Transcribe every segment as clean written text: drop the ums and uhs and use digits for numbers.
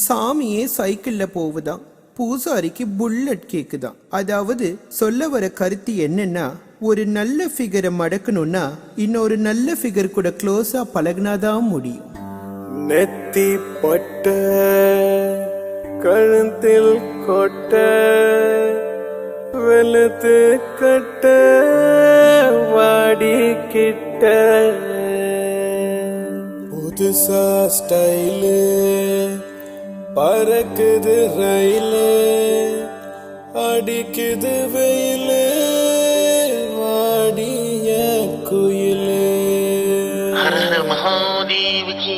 சாமியே சைக்கிள்ல போகுதான், பூசாரிக்கு புல்லட் கேக்குதான். அதாவது சொல்ல வர கருத்து என்னன்னா, ஒரு நல்ல ஃபிகரை மடக்கணும்னா இன்னொரு நல்ல ஃபிகர் கூட க்ளோஸா பழகினாதான் முடியும். நெத்தி பட்ட கழுத்தில் கொட்ட வெளுத்து கட்ட வாடி கிட்ட புதுசா ஸ்டைலு பறக்குது ரயிலு அடிக்குது வெயிலு வாடிய குயிலு. हर हर महादेव की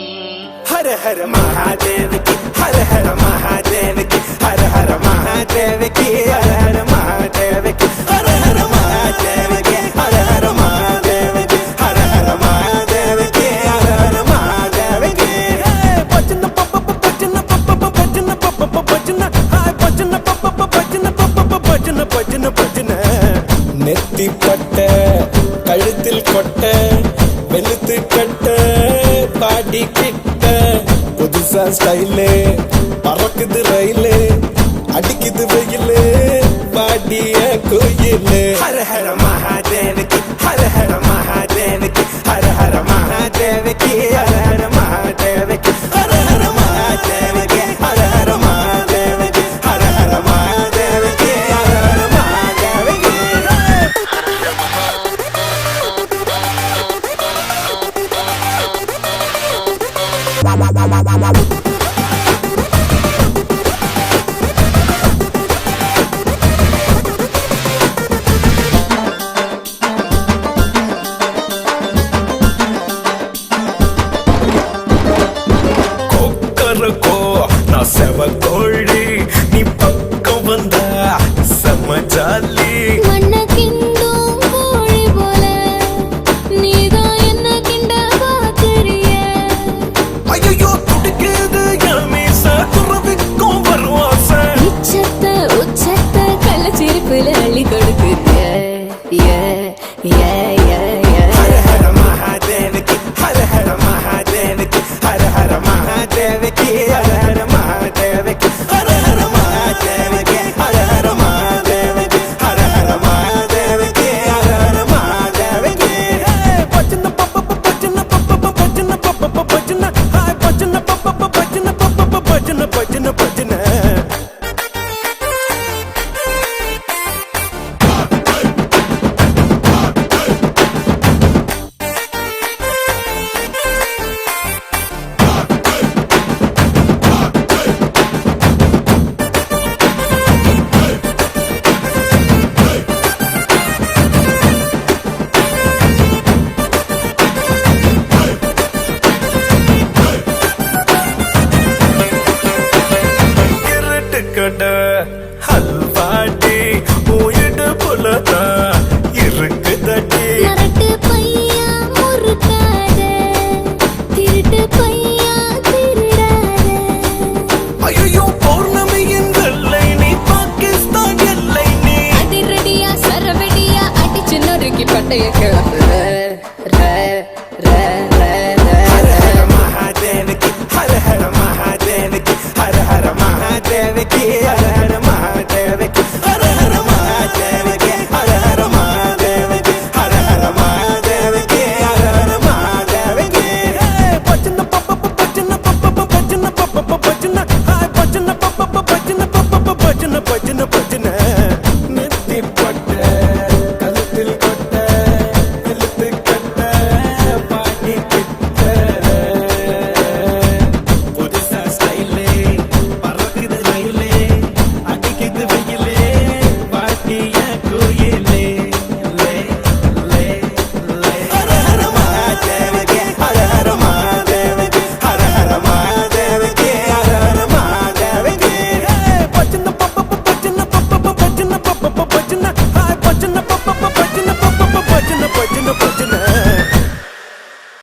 हर हर महादेव की हर हर महादेव की हर हर महादेव की हर हर महादेव की हर हर महादेव की हर हर महादेव की हर हर महादेव की हर हर महादेव की भजन पप भजन पप भजन पप भजन हाय भजन पप भजन पप भजन भजन भजन நெத்தி பட்ட கழுத்தில் கொட்ட வெளுத்து கட்ட பாடி கிட்ட புதுசா ஸ்டைலு பறக்குது ரயிலு அடிக்குது வெயிலு பாடிய கோயிலு. ஹர ஹர மகாதேவ கி ஹர ஹர மகாதேவ கி ஹர ஹர மகாதேவ கி ஹர ஹர மகாதேவ கி ஹர ஹர மகாதேவ கி ஹர ஹர மகாதேவ கி ஹர ஹர மகாதேவ கி ஹர ஹர மகாதேவ கி. செவ கோழி நீ பக்கம் வந்தா செம ஜாலி